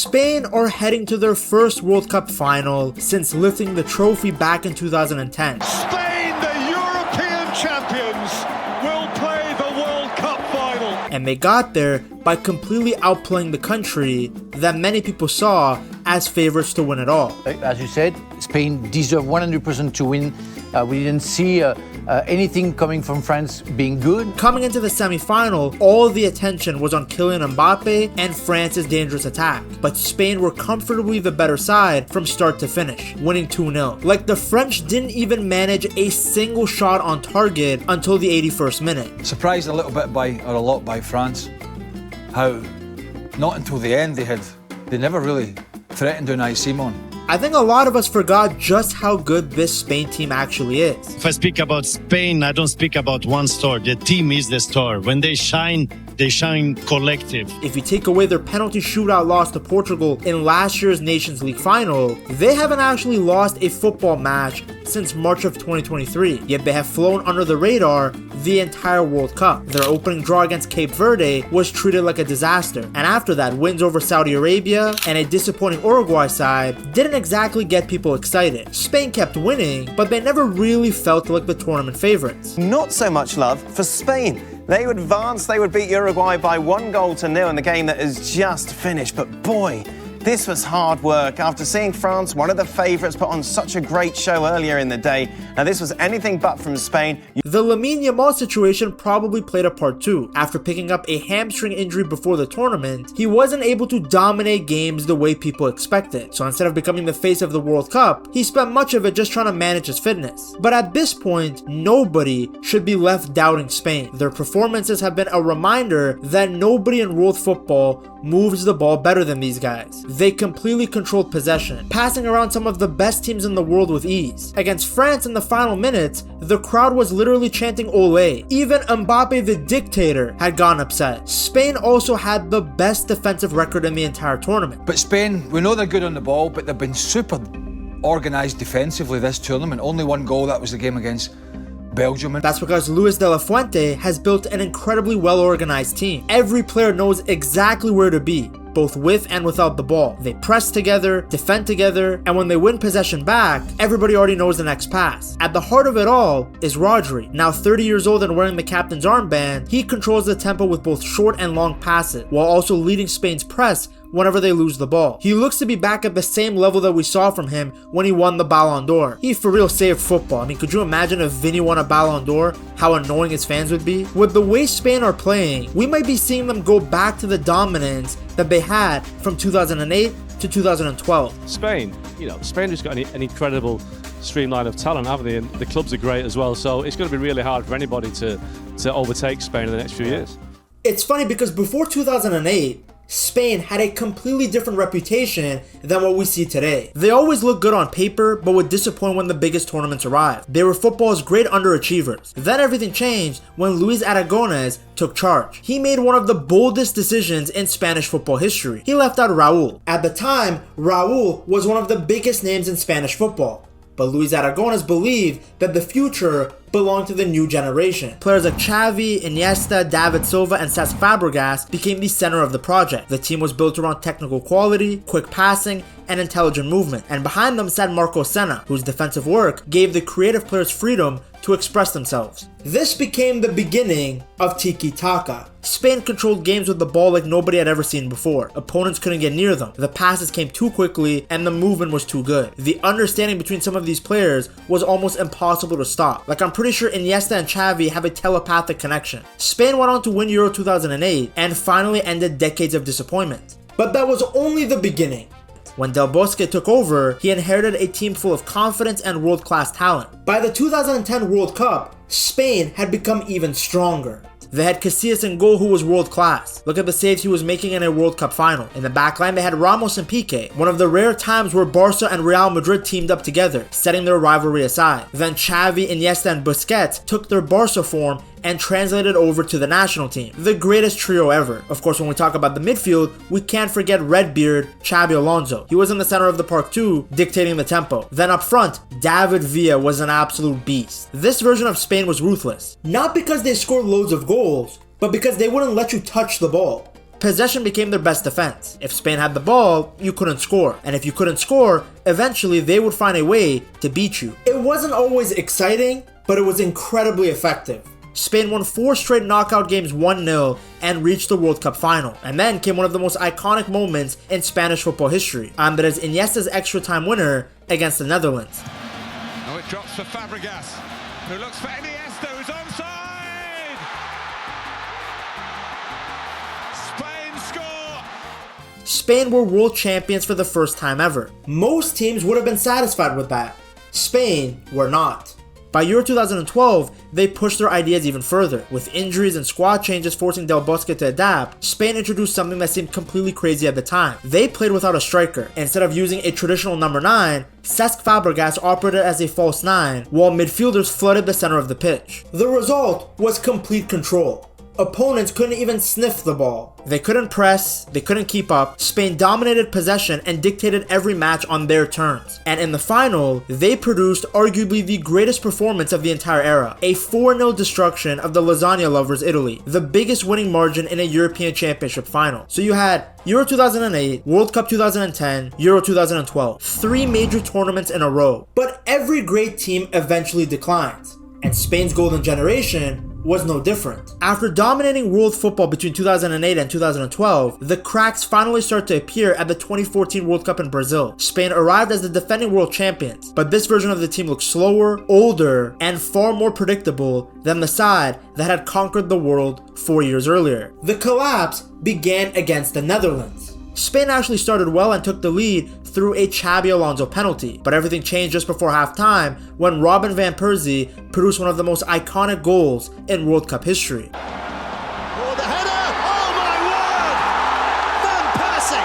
Spain are heading to their first World Cup final since lifting the trophy back in 2010. Spain, the European champions, will play the World Cup final. And they got there by completely outplaying the country that many people saw as favorites to win it all. As you said, Spain deserved 100% to win. We didn't see anything coming from France being good. Coming into the semi-final, all the attention was on Kylian Mbappe and France's dangerous attack. But Spain were comfortably the better side from start to finish, winning 2-0. Like, the French didn't even manage a single shot on target until the 81st minute. Surprised a little bit a lot by France. How not until the end they never really threatened Unai Simon. I think a lot of us forgot just how good this Spain team actually is. If I speak about Spain, I don't speak about one star. The team is the star. When they shine collective. If you take away their penalty shootout loss to Portugal in last year's Nations League final, they haven't actually lost a football match since March of 2023, yet they have flown under the radar the entire World Cup. Their opening draw against Cape Verde was treated like a disaster, and after that, wins over Saudi Arabia and a disappointing Uruguay side didn't exactly get people excited. Spain kept winning, but they never really felt like the tournament favorites. Not so much love for Spain. They would advance, they would beat Uruguay by 1-0 in the game that is just finished, but boy, this was hard work. After seeing France, one of the favourites, put on such a great show earlier in the day, now this was anything but from Spain. The Lamine Yamal situation probably played a part too. After picking up a hamstring injury before the tournament, he wasn't able to dominate games the way people expected. So instead of becoming the face of the World Cup, he spent much of it just trying to manage his fitness. But at this point, nobody should be left doubting Spain. Their performances have been a reminder that nobody in world football moves the ball better than these guys. They completely controlled possession, passing around some of the best teams in the world with ease. Against France in the final minutes, the crowd was literally chanting Ole. Even Mbappe the dictator had gone upset. Spain also had the best defensive record in the entire tournament. But Spain, we know they're good on the ball, but they've been super organised defensively this tournament. Only one goal, that was the game against Belgium. That's because Luis de la Fuente has built an incredibly well-organized team. Every player knows exactly where to be, both with and without the ball. They press together, defend together, and when they win possession back, everybody already knows the next pass. At the heart of it all is Rodri. Now 30 years old and wearing the captain's armband, he controls the tempo with both short and long passes, while also leading Spain's press whenever they lose the ball. He looks to be back at the same level that we saw from him when he won the Ballon d'Or. He for real saved football. I mean, could you imagine if Vinny won a Ballon d'Or, how annoying his fans would be? With the way Spain are playing, we might be seeing them go back to the dominance that they had from 2008 to 2012. Spain just got an incredible streamline of talent, haven't they? And the clubs are great as well, so it's going to be really hard for anybody to overtake Spain in the next few years. It's funny because before 2008, Spain had a completely different reputation than what we see today. They always looked good on paper, but would disappoint when the biggest tournaments arrived. They were football's great underachievers. Then everything changed when Luis Aragonés took charge. He made one of the boldest decisions in Spanish football history. He left out Raúl. At the time, Raúl was one of the biggest names in Spanish football. But Luis Aragonés believed that the future belonged to the new generation. Players like Xavi, Iniesta, David Silva, and Cesc Fabregas became the center of the project. The team was built around technical quality, quick passing, and intelligent movement. And behind them sat Marco Senna, whose defensive work gave the creative players freedom to express themselves. This became the beginning of tiki-taka. Spain controlled games with the ball like nobody had ever seen before. Opponents couldn't get near them. The passes came too quickly and the movement was too good. The understanding between some of these players was almost impossible to stop. Like, I'm pretty sure Iniesta and Xavi have a telepathic connection. Spain went on to win Euro 2008 and finally ended decades of disappointment. But that was only the beginning. When Del Bosque took over, he inherited a team full of confidence and world-class talent. By the 2010 World Cup, Spain had become even stronger. They had Casillas in goal, who was world-class. Look at the saves he was making in a World Cup final. In the backline, they had Ramos and Piqué, one of the rare times where Barca and Real Madrid teamed up together, setting their rivalry aside. Then Xavi, Iniesta, and Busquets took their Barca form and translated over to the national team. The greatest trio ever. Of course, when we talk about the midfield, we can't forget Redbeard Xabi Alonso. He was in the center of the park too, dictating the tempo. Then up front, David Villa was an absolute beast. This version of Spain was ruthless. Not because they scored loads of goals, but because they wouldn't let you touch the ball. Possession became their best defense. If Spain had the ball, you couldn't score. And if you couldn't score, eventually they would find a way to beat you. It wasn't always exciting, but it was incredibly effective. Spain won 4 straight knockout games 1-0 and reached the World Cup final. And then came one of the most iconic moments in Spanish football history, Andres Iniesta's extra time winner against the Netherlands. Now it drops for Fabregas, who looks for Iniesta, who's onside! Spain score! Spain were world champions for the first time ever. Most teams would have been satisfied with that. Spain were not. By Euro 2012, they pushed their ideas even further. With injuries and squad changes forcing Del Bosque to adapt, Spain introduced something that seemed completely crazy at the time. They played without a striker. Instead of using a traditional number 9, Cesc Fabregas operated as a false 9, while midfielders flooded the center of the pitch. The result was complete control. Opponents couldn't even sniff the ball. They couldn't press, they couldn't keep up. Spain dominated possession and dictated every match on their terms. And in the final, they produced arguably the greatest performance of the entire era. A 4-0 destruction of the lasagna lovers Italy, the biggest winning margin in a European Championship final. So you had Euro 2008, World Cup 2010, Euro 2012. 3 major tournaments in a row. But every great team eventually declines. And Spain's golden generation was no different. After dominating world football between 2008 and 2012, the cracks finally started to appear at the 2014 World Cup in Brazil. Spain arrived as the defending world champions, but this version of the team looked slower, older, and far more predictable than the side that had conquered the world 4 years earlier. The collapse began against the Netherlands. Spain actually started well and took the lead through a Xabi Alonso penalty, but everything changed just before halftime when Robin van Persie produced one of the most iconic goals in World Cup history. Oh, the header! Oh my word! Van Persie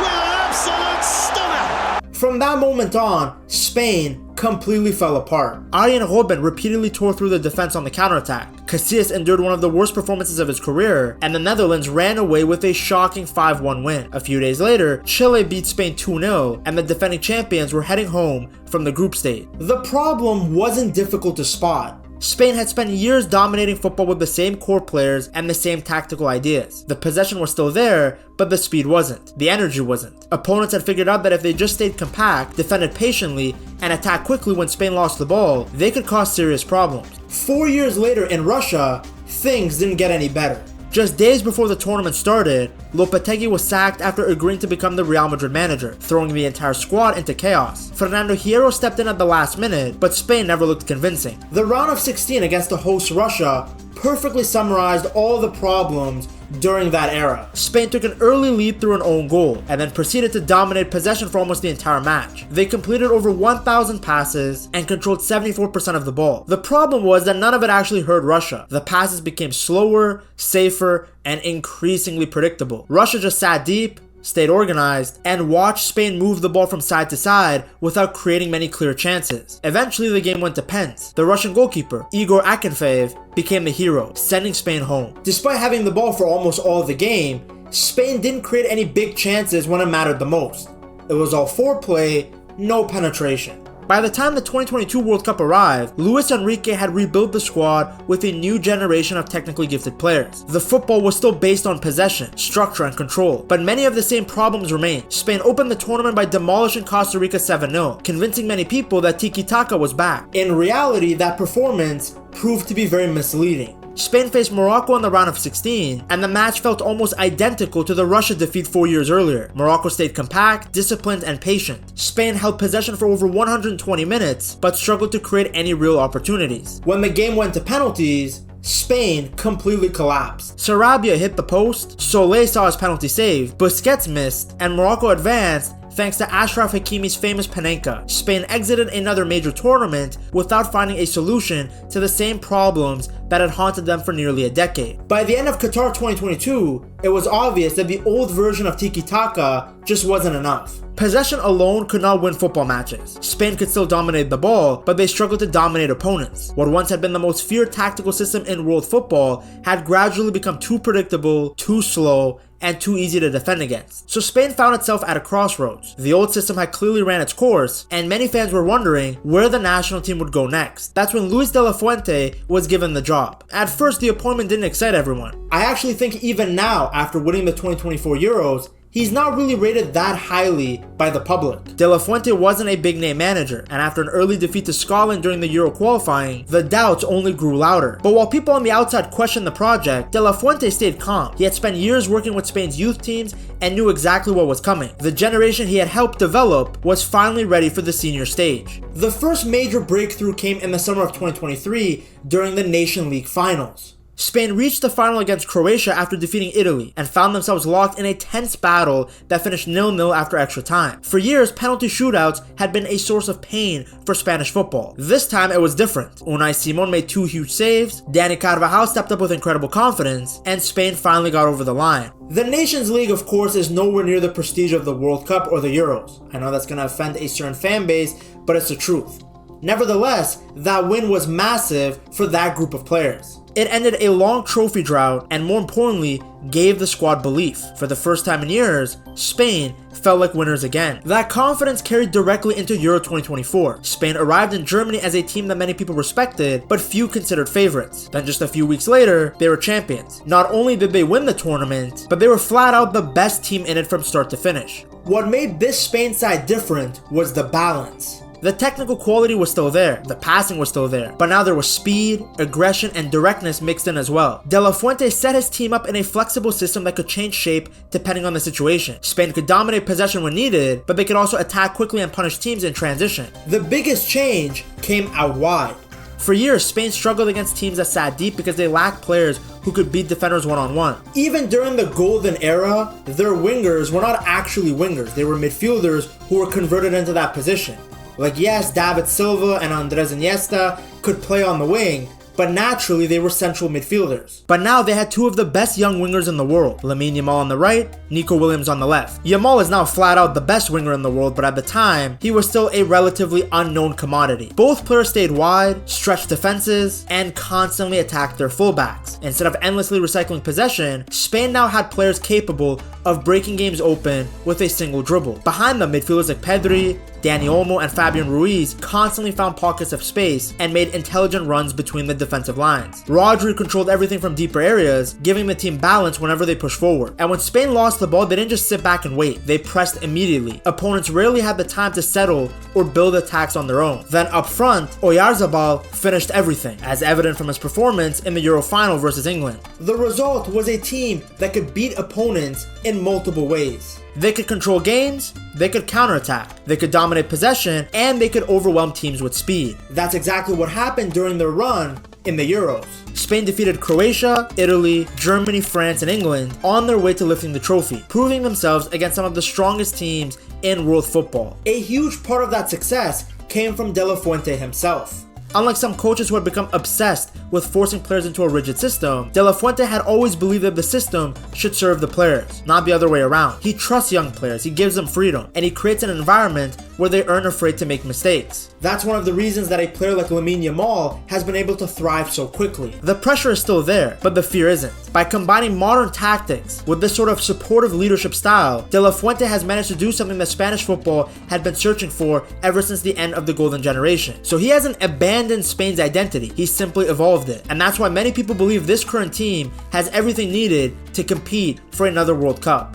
with an absolute stunner! From that moment on, Spain completely fell apart. Arjen Robben repeatedly tore through the defense on the counterattack. Casillas endured one of the worst performances of his career, and the Netherlands ran away with a shocking 5-1 win. A few days later, Chile beat Spain 2-0, and the defending champions were heading home from the group stage. The problem wasn't difficult to spot. Spain had spent years dominating football with the same core players and the same tactical ideas. The possession was still there, but the speed wasn't. The energy wasn't. Opponents had figured out that if they just stayed compact, defended patiently, and attacked quickly when Spain lost the ball, they could cause serious problems. 4 years later in Russia, things didn't get any better. Just days before the tournament started, Lopetegui was sacked after agreeing to become the Real Madrid manager, throwing the entire squad into chaos. Fernando Hierro stepped in at the last minute, but Spain never looked convincing. The round of 16 against the host Russia perfectly summarized all the problems during that era. Spain took an early lead through an own goal, and then proceeded to dominate possession for almost the entire match. They completed over 1,000 passes and controlled 74% of the ball. The problem was that none of it actually hurt Russia. The passes became slower, safer, and increasingly predictable. Russia just sat deep, stayed organized, and watched Spain move the ball from side to side without creating many clear chances. Eventually the game went to pens. The Russian goalkeeper, Igor Akinfeev, became the hero, sending Spain home. Despite having the ball for almost all of the game, Spain didn't create any big chances when it mattered the most. It was all foreplay, no penetration. By the time the 2022 World Cup arrived, Luis Enrique had rebuilt the squad with a new generation of technically gifted players. The football was still based on possession, structure, and control, but many of the same problems remained. Spain opened the tournament by demolishing Costa Rica 7-0, convincing many people that tiki-taka was back. In reality, that performance proved to be very misleading. Spain faced Morocco in the round of 16, and the match felt almost identical to the Russia defeat 4 years earlier. Morocco stayed compact, disciplined, and patient. Spain held possession for over 120 minutes, but struggled to create any real opportunities. When the game went to penalties, Spain completely collapsed. Sarabia hit the post, Solé saw his penalty saved, Busquets missed, and Morocco advanced thanks to Ashraf Hakimi's famous Panenka. Spain exited another major tournament without finding a solution to the same problems that had haunted them for nearly a decade. By the end of Qatar 2022, it was obvious that the old version of tiki-taka just wasn't enough. Possession alone could not win football matches. Spain could still dominate the ball, but they struggled to dominate opponents. What once had been the most feared tactical system in world football had gradually become too predictable, too slow, and too easy to defend against. So Spain found itself at a crossroads. The old system had clearly ran its course, and many fans were wondering where the national team would go next. That's when Luis de la Fuente was given the job. At first, the appointment didn't excite everyone. I actually think even now, after winning the 2024 Euros, he's not really rated that highly by the public. De La Fuente wasn't a big name manager, and after an early defeat to Scotland during the Euro qualifying, the doubts only grew louder. But while people on the outside questioned the project, De La Fuente stayed calm. He had spent years working with Spain's youth teams and knew exactly what was coming. The generation he had helped develop was finally ready for the senior stage. The first major breakthrough came in the summer of 2023 during the Nation League finals. Spain reached the final against Croatia after defeating Italy and found themselves locked in a tense battle that finished 0-0 after extra time. For years, penalty shootouts had been a source of pain for Spanish football. This time it was different. Unai Simon made 2 huge saves, Dani Carvajal stepped up with incredible confidence, and Spain finally got over the line. The Nations League, of course, is nowhere near the prestige of the World Cup or the Euros. I know that's going to offend a certain fan base, but it's the truth. Nevertheless, that win was massive for that group of players. It ended a long trophy drought and, more importantly, gave the squad belief. For the first time in years, Spain felt like winners again. That confidence carried directly into Euro 2024. Spain arrived in Germany as a team that many people respected, but few considered favorites. Then just a few weeks later, they were champions. Not only did they win the tournament, but they were flat out the best team in it from start to finish. What made this Spain side different was the balance. The technical quality was still there, the passing was still there, but now there was speed, aggression, and directness mixed in as well. De La Fuente set his team up in a flexible system that could change shape depending on the situation. Spain could dominate possession when needed, but they could also attack quickly and punish teams in transition. The biggest change came out wide. For years, Spain struggled against teams that sat deep because they lacked players who could beat defenders one-on-one. Even during the golden era, their wingers were not actually wingers, they were midfielders who were converted into that position. Like, yes, David Silva and Andres Iniesta could play on the wing, but naturally they were central midfielders. But now they had 2 of the best young wingers in the world, Lamine Yamal on the right, Nico Williams on the left. Yamal is now flat out the best winger in the world, but at the time, he was still a relatively unknown commodity. Both players stayed wide, stretched defenses, and constantly attacked their fullbacks. Instead of endlessly recycling possession, Spain now had players capable of breaking games open with a single dribble. Behind them, midfielders like Pedri, Dani Olmo, and Fabian Ruiz constantly found pockets of space and made intelligent runs between the defensive lines. Rodri controlled everything from deeper areas, giving the team balance whenever they pushed forward. And when Spain lost the ball, they didn't just sit back and wait. They pressed immediately. Opponents rarely had the time to settle or build attacks on their own. Then up front, Oyarzabal finished everything, as evident from his performance in the Euro final versus England. The result was a team that could beat opponents in multiple ways. They could control games, they could counterattack, they could dominate possession, and they could overwhelm teams with speed. That's exactly what happened during their run in the Euros. Spain defeated Croatia, Italy, Germany, France, and England on their way to lifting the trophy, proving themselves against some of the strongest teams in world football. A huge part of that success came from De La Fuente himself. Unlike some coaches who had become obsessed with forcing players into a rigid system, De La Fuente had always believed that the system should serve the players, not the other way around. He trusts young players, he gives them freedom, and he creates an environment where they aren't afraid to make mistakes. That's one of the reasons that a player like Lamine Yamal has been able to thrive so quickly. The pressure is still there, but the fear isn't. By combining modern tactics with this sort of supportive leadership style, De La Fuente has managed to do something that Spanish football had been searching for ever since the end of the golden generation. So he hasn't abandoned Spain's identity, he's simply evolved it. And that's why many people believe this current team has everything needed to compete for another World Cup.